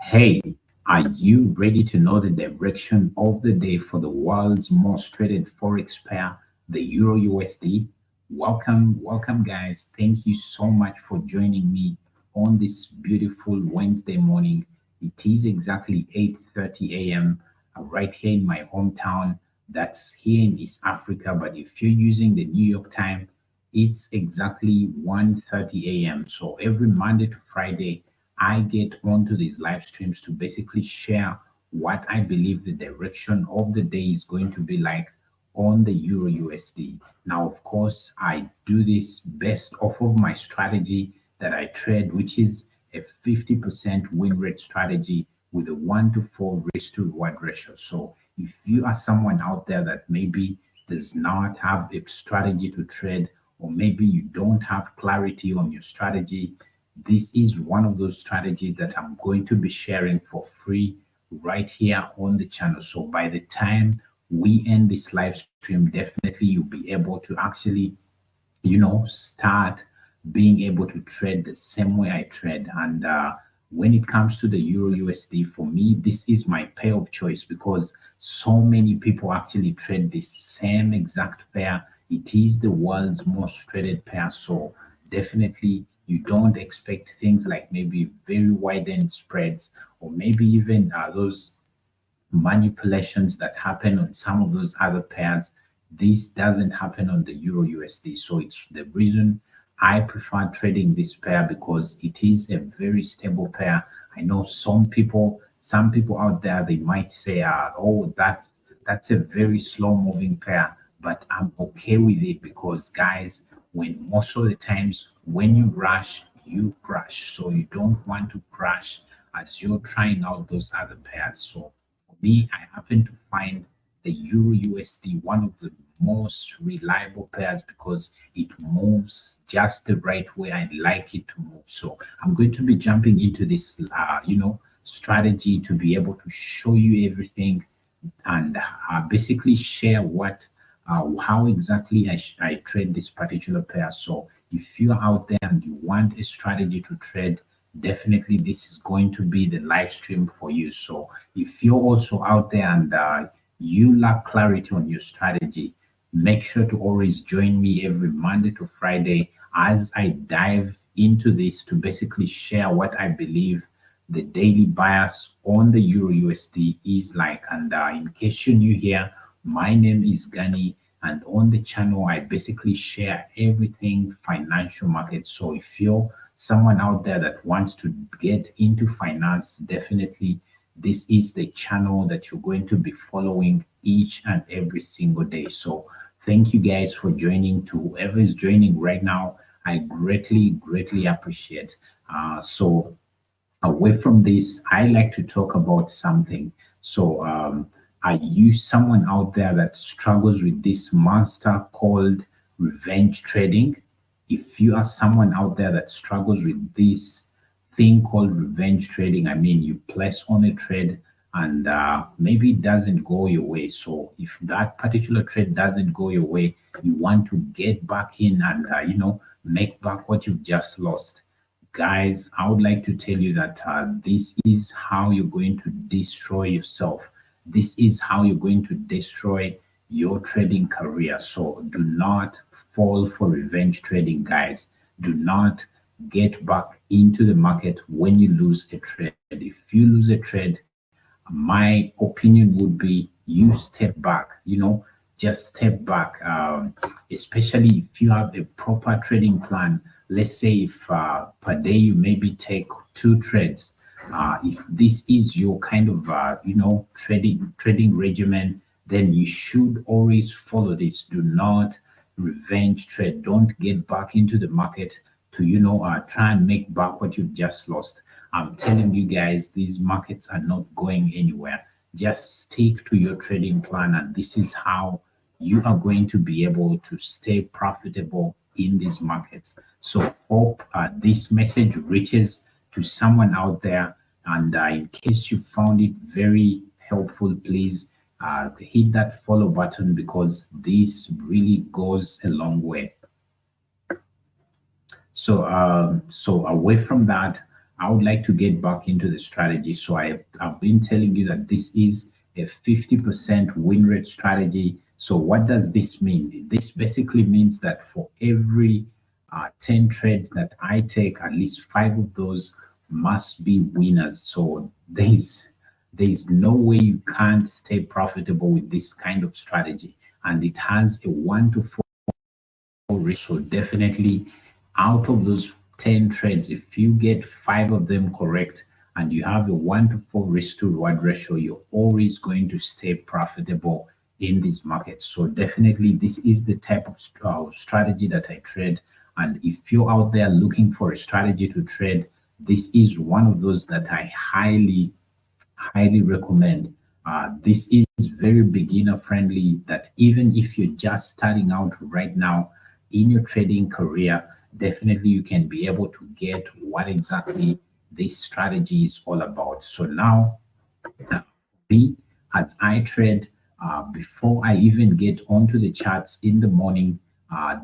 Hey, are you ready to know the direction of the day for the world's most traded forex pair, the Euro USD? Welcome, guys. Thank you so much for joining me on this beautiful Wednesday morning. It is exactly 8:30 a.m. Right here in my hometown. That's here in East Africa. But if you're using the New York time, it's exactly 1:30 a.m. So every Monday to Friday, I get onto these live streams to basically share what I believe the direction of the day is going to be like on the Euro USD. Now, of course, I do this based off of my strategy that I trade, which is a 50% win rate strategy with a 1 to 4 risk to reward ratio. So, if you are someone out there that maybe does not have a strategy to trade, or maybe you don't have clarity on your strategy, this is one of those strategies that I'm going to be sharing for free right here on the channel. So by the time we end this live stream, definitely you'll be able to actually, start being able to trade the same way I trade. And when it comes to the Euro USD, for me, this is my pair of choice because so many people actually trade the same exact pair. It is the world's most traded pair. So definitely you don't expect things like maybe very widened spreads or maybe even those manipulations that happen on some of those other pairs. This doesn't happen on the Euro USD. So it's the reason I prefer trading this pair because it is a very stable pair. I know some people out there, they might say, oh, that's a very slow moving pair, but I'm okay with it because guys, when most of the times when you rush, you crash. So you don't want to crash as you're trying out those other pairs. So for me, I happen to find the Euro USD one of the most reliable pairs because it moves just the right way I like it to move. So I'm going to be jumping into this, strategy to be able to show you everything and basically share how exactly I trade this particular pair. So if you're out there and you want a strategy to trade, definitely this is going to be the live stream for you. So if you're also out there and you lack clarity on your strategy, make sure to always join me every Monday to Friday as I dive into this to basically share what I believe the daily bias on the Euro USD is like. And in case you're new here, my name is Gani, and on the channel, I basically share everything financial market. So if you're someone out there that wants to get into finance, definitely this is the channel that you're going to be following each and every single day. So thank you guys for joining. To whoever is joining right now, I greatly appreciate. So away from this, I like to talk about something. So, are you someone out there that struggles with this monster called revenge trading? If you are someone out there that struggles with this thing called revenge trading, I mean, you place on a trade and maybe it doesn't go your way. So, if that particular trade doesn't go your way, you want to get back in and, make back what you've just lost. Guys, I would like to tell you that this is how you're going to destroy yourself. This is how you're going to destroy your trading career. So do not fall for revenge trading, guys. Do not get back into the market when you lose a trade. If you lose a trade, my opinion would be you step back, just step back, especially if you have a proper trading plan. Let's say if per day you maybe take 2 trades. If this is your kind of, trading regimen, then you should always follow this. Do not revenge trade. Don't get back into the market to, try and make back what you've just lost. I'm telling you guys, these markets are not going anywhere. Just stick to your trading plan, and this is how you are going to be able to stay profitable in these markets. So, hope this message reaches to someone out there. And in case you found it very helpful, please hit that follow button because this really goes a long way. So away from that, I would like to get back into the strategy. So I've been telling you that this is a 50% win rate strategy. So what does this mean? This basically means that for every 10 trades that I take, at least five of those must be winners. So there's no way you can't stay profitable with this kind of strategy. And it has a 1 to 4 ratio. Definitely out of those 10 trades, if you get five of them correct and you have a 1 to 4 risk to reward ratio, you're always going to stay profitable in these markets. So definitely this is the type of strategy that I trade. And if you're out there looking for a strategy to trade, this is one of those that I highly recommend. This is very beginner friendly, that even if you're just starting out right now in your trading career, definitely you can be able to get what exactly this strategy is all about. So now, me, as I trade, before I even get onto the charts in the morning,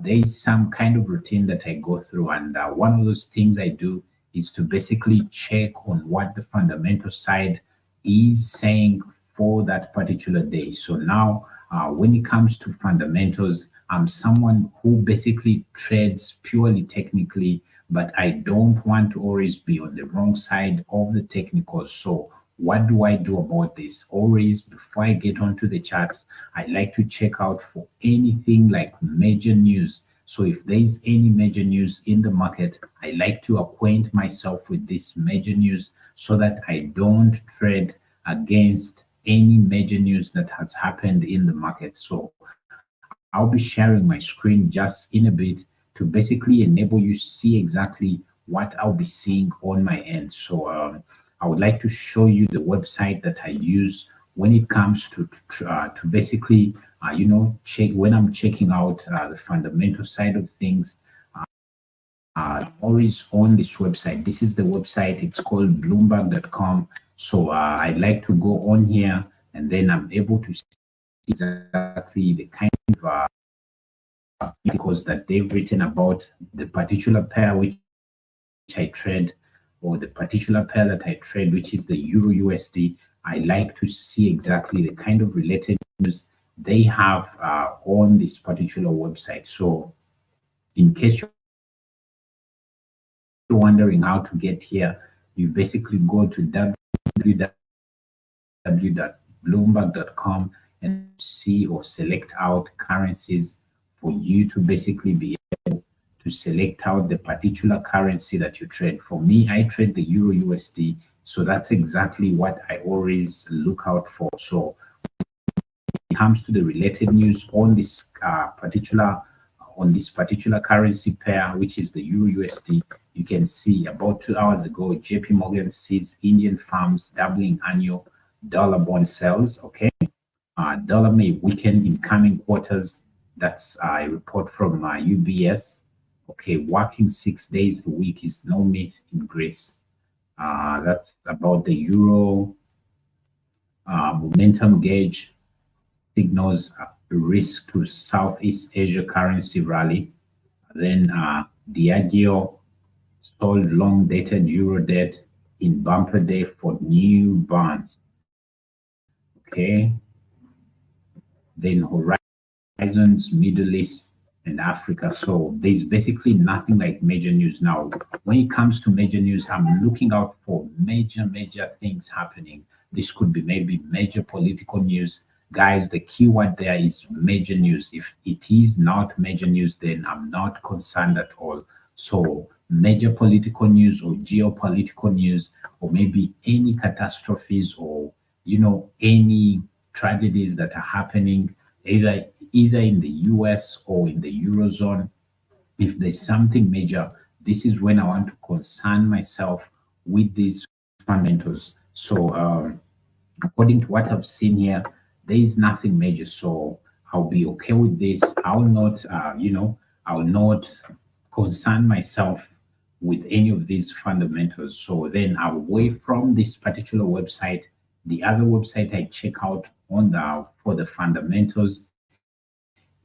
there's some kind of routine that I go through. And one of those things I do is to basically check on what the fundamental side is saying for that particular day. So now, when it comes to fundamentals, I'm someone who basically trades purely technically, but I don't want to always be on the wrong side of the technicals. So what do I do about this? Always, before I get onto the charts, I like to check out for anything like major news. So if there is any major news in the market, I like to acquaint myself with this major news so that I don't trade against any major news that has happened in the market. So I'll be sharing my screen just in a bit to basically enable you see exactly what I'll be seeing on my end. So I would like to show you the website that I use when it comes to basically check when I'm checking out the fundamental side of things. I'm always on this website. This is the website. It's called Bloomberg.com. So I'd like to go on here, and then I'm able to see exactly the kind of articles that they've written about the particular pair which I trade, or the particular pair that I trade, which is the Euro USD. I like to see exactly the kind of related news they have on this particular website. So in case you're wondering how to get here, you basically go to www.bloomberg.com and see or select out currencies for you to basically be able to select out the particular currency that you trade. For me, I trade the Euro USD, so that's exactly what I always look out for. So when it comes to the related news on this particular currency pair, which is the Euro USD, you can see about 2 hours ago, JP Morgan sees Indian farms doubling annual dollar bond sales. Okay, dollar may weaken in coming quarters. That's a report from UBS. Okay, working 6 days a week is no myth in Greece. That's about the euro. Momentum gauge signals risk to Southeast Asia currency rally. Then Diageo sold long-dated euro debt in bumper day for new bonds. Okay. Then Horizons, Middle East, and Africa. So there's basically nothing like major news. Now, when it comes to major news, I'm looking out for major things happening. This could be maybe major political news. Guys, the keyword there is major news. If it is not major news, then I'm not concerned at all. So major political news or geopolitical news, or maybe any catastrophes, or any tragedies that are happening either in the US or in the Eurozone. If there's something major, this is when I want to concern myself with these fundamentals. So according to what I've seen here, there is nothing major. So I'll be okay with this. I'll not concern myself with any of these fundamentals. So then away from this particular website, the other website I check out for the fundamentals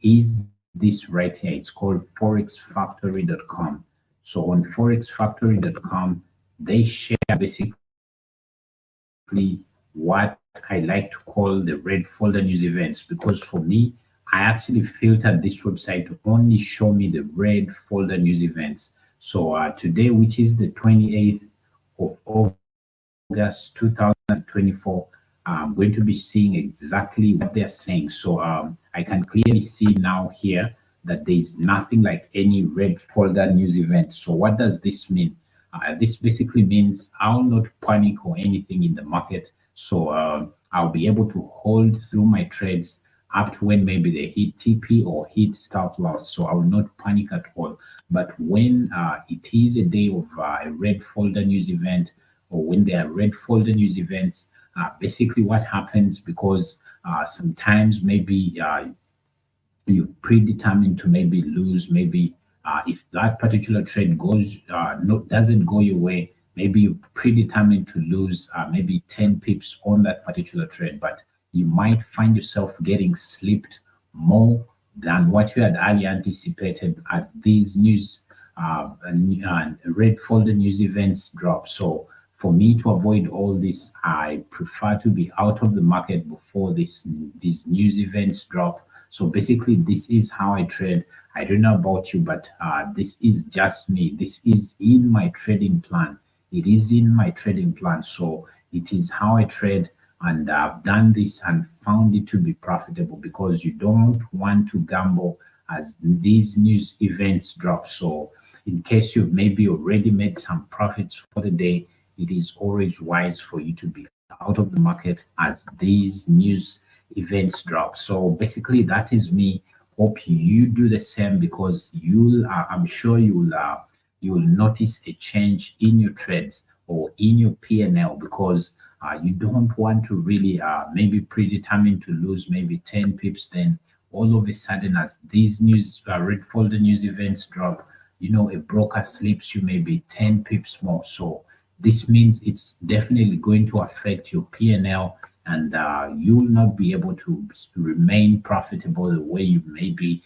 is this right here. It's called forexfactory.com. So on forexfactory.com, they share basically what I like to call the red folder news events, because for me, I actually filtered this website to only show me the red folder news events. So today, which is the 28th of August 2024, I'm going to be seeing exactly what they're saying. So I can clearly see now here that there's nothing like any red folder news event. So what does this mean? This basically means I'll not panic or anything in the market. So I'll be able to hold through my trades up to when maybe they hit TP or hit stop loss. So I will not panic at all. But when it is a day of a red folder news event, or when there are red folder news events, basically what happens, because sometimes maybe you're predetermined to maybe lose, maybe if that particular trade goes no doesn't go your way, maybe you're predetermined to lose maybe 10 pips on that particular trade, but you might find yourself getting slipped more than what you had earlier anticipated as these news red folder news events drop. So for me to avoid all this, I prefer to be out of the market before these news events drop. So basically, this is how I trade. I don't know about you, but this is just me. This is in my trading plan. It is in my trading plan. So it is how I trade. And I've done this and found it to be profitable, because you don't want to gamble as these news events drop. So in case you've maybe already made some profits for the day, it is always wise for you to be out of the market as these news events drop. So basically, that is me. Hope you do the same, because I'm sure you'll notice a change in your trades or in your P&L, because you don't want to really maybe predetermined to lose maybe 10 pips, then all of a sudden, as these news red folder news events drop, a broker slips you maybe 10 pips more. So this means it's definitely going to affect your P&L, and you will not be able to remain profitable the way you may be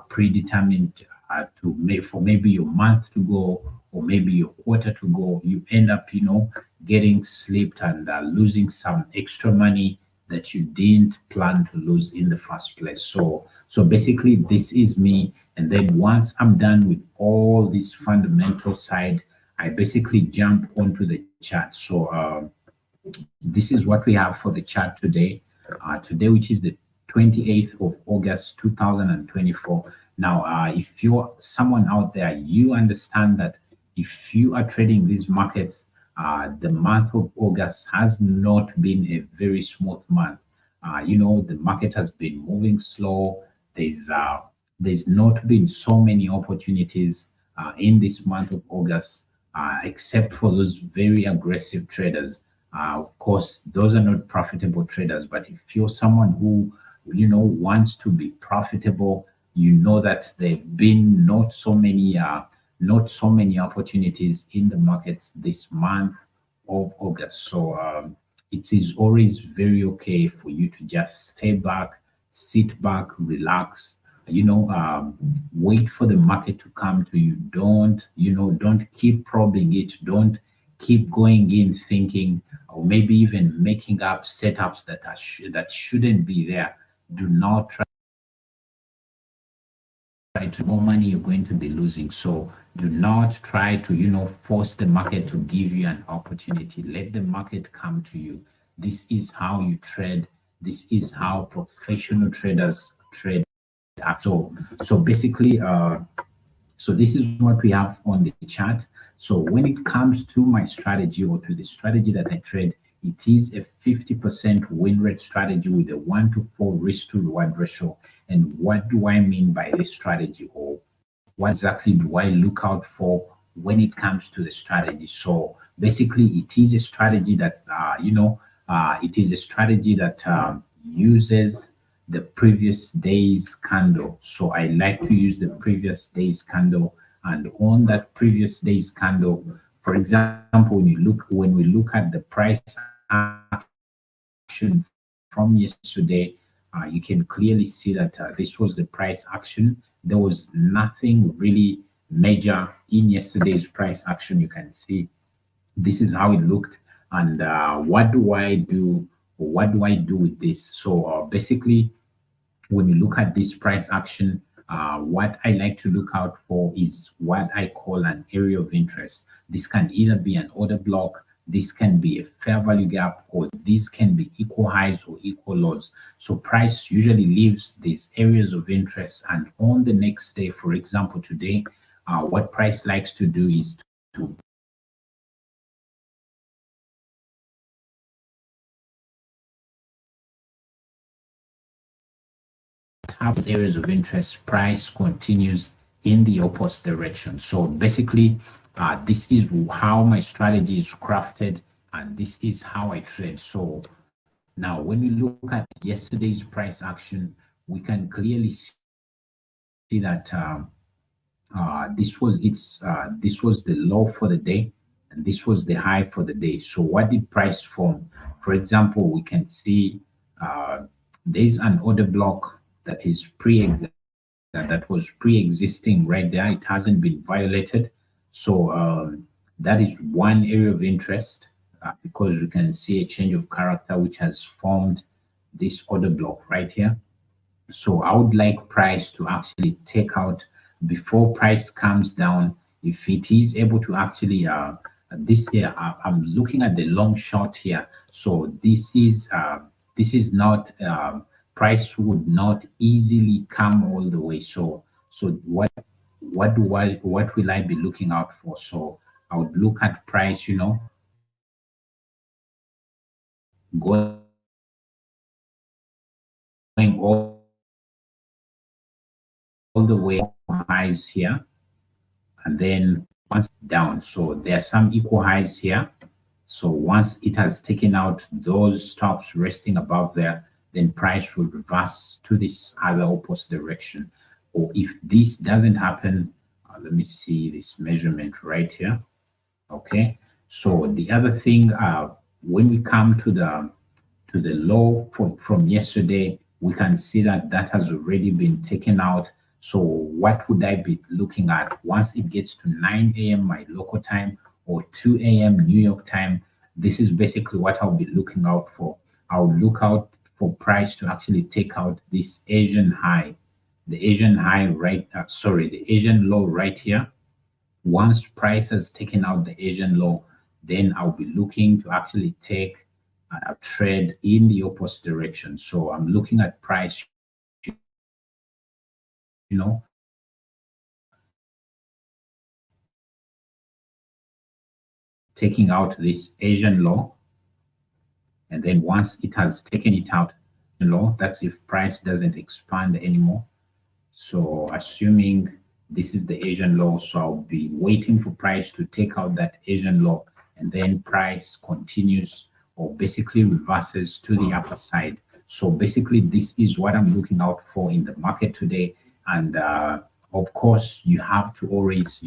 predetermined to make for maybe your month to go or maybe your quarter to go. You end up, getting slipped and losing some extra money that you didn't plan to lose in the first place. So basically, this is me. And then once I'm done with all this fundamental side, I basically jump onto the chart. So this is what we have for the chart today. Today, which is the 28th of August 2024. Now, if you're someone out there, you understand that if you are trading these markets, the month of August has not been a very smooth month. The market has been moving slow. There's not been so many opportunities in this month of August, except for those very aggressive traders. Of course, those are not profitable traders, but if you're someone who, wants to be profitable, you know that there've been not so many opportunities in the markets this month of August. So it is always very okay for you to just stay back, sit back, relax, wait for the market to come to you. Don't keep probing it. Don't keep going in thinking, or maybe even making up setups that shouldn't be there. Do not try to more money you're going to be losing. So do not try to force the market to give you an opportunity. Let the market come to you. This is how you trade. This is how professional traders trade. So basically, so this is what we have on the chart. So when it comes to my strategy, or to the strategy that I trade, it is a 50% win rate strategy with a 1-to-4 risk to reward ratio. And what do I mean by this strategy, or what exactly do I look out for when it comes to the strategy? So basically, it is a strategy that uses the previous day's candle. So I like to use the previous day's candle, and on that previous day's candle, for example, when we look at the price action from yesterday, you can clearly see that this was the price action. There was nothing really major in yesterday's price action. You can see this is how it looked. And what do I do? What do I do with this? So basically, when you look at this price action, what I like to look out for is what I call an area of interest. This can either be an order block, this can be a fair value gap, or this can be equal highs or equal lows. So price usually leaves these areas of interest, and on the next day, for example, today, what price likes to do is to have these areas of interest, price continues in the opposite direction. So basically, this is how my strategy is crafted, and this is how I trade. So now, when we look at yesterday's price action, we can clearly see that this was the low for the day, and this was the high for the day. So what did price form? For example, we can see there's an order block that is that was pre-existing right there. It hasn't been violated. So that is one area of interest, because we can see a change of character which has formed this order block right here. So I would like price to actually take out before price comes down. If it is able to actually this here, I'm looking at the long short here. So this is not price would not easily come all the way. So what will I be looking out for? So I would look at price, going all the way highs here, and then once down. So there are some equal highs here. So once it has taken out those stops resting above there, then price will reverse to this other opposite direction. Or if this doesn't happen, let me see this measurement right here. Okay. So the other thing, when we come to the low from yesterday, we can see that that has already been taken out. So what would I be looking at once it gets to 9 a.m. my local time or 2 a.m. New York time? This is basically what I'll be looking out for. I'll look out for price to actually take out this Asian high, the Asian high right, sorry, the Asian low right here. Once price has taken out the Asian low, then I'll be looking to actually take a trade in the opposite direction. So I'm looking at price, you know, taking out this Asian low. And then once it has taken it out, low, that's if price doesn't expand anymore. So assuming this is the Asian low, so I'll be waiting for price to take out that Asian low, and then price continues or basically reverses to the upper side. So basically, this is what I'm looking out for in the market today. And of course, you have to always,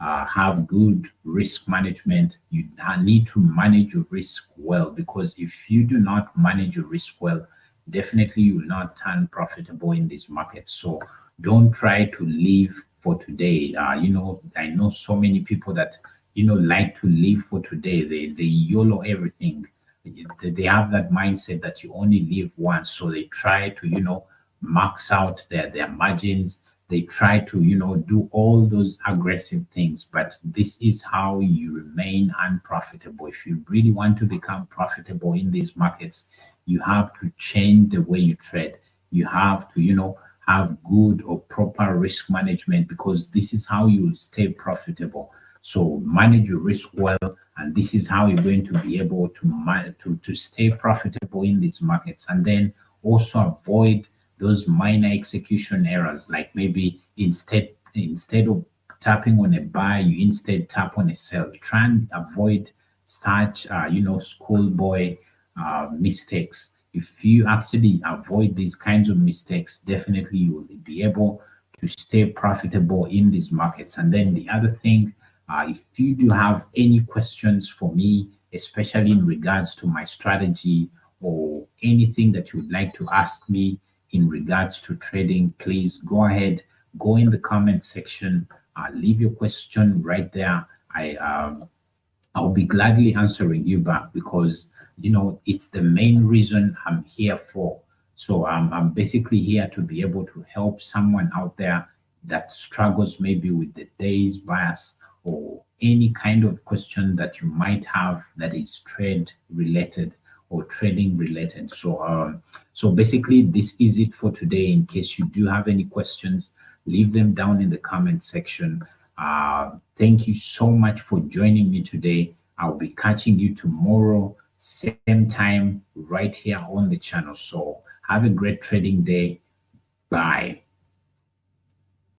have good risk management. You need to manage your risk well, because if you do not manage your risk well, definitely you will not turn profitable in this market. So don't try to live for today. I know so many people that like to live for today. They YOLO everything. They have that mindset that you only live once, so they try to max out their margins. They try to do all those aggressive things, but this is how you remain unprofitable. If you really want to become profitable in these markets, you have to change the way you trade. You have to have good or proper risk management, because this is how you will stay profitable. So manage your risk well, and this is how you're going to be able to stay profitable in these markets. And then also avoid those minor execution errors, like maybe instead of tapping on a buy, you instead tap on a sell. Try and avoid such schoolboy mistakes. If you actually avoid these kinds of mistakes, definitely you will be able to stay profitable in these markets. And then the other thing, if you do have any questions for me, especially in regards to my strategy or anything that you would like to ask me in regards to trading, please go ahead, go in the comment section, leave your question right there. I'll be gladly answering you back because it's the main reason I'm here for. So I'm basically here to be able to help someone out there that struggles maybe with the day's bias or any kind of question that you might have that is trade related or trading related. So basically this is it for today. In case you do have any questions, leave them down in the comment section. Thank you so much for joining me today. I'll be catching you tomorrow, same time, right here on the channel. So have a great trading day. Bye.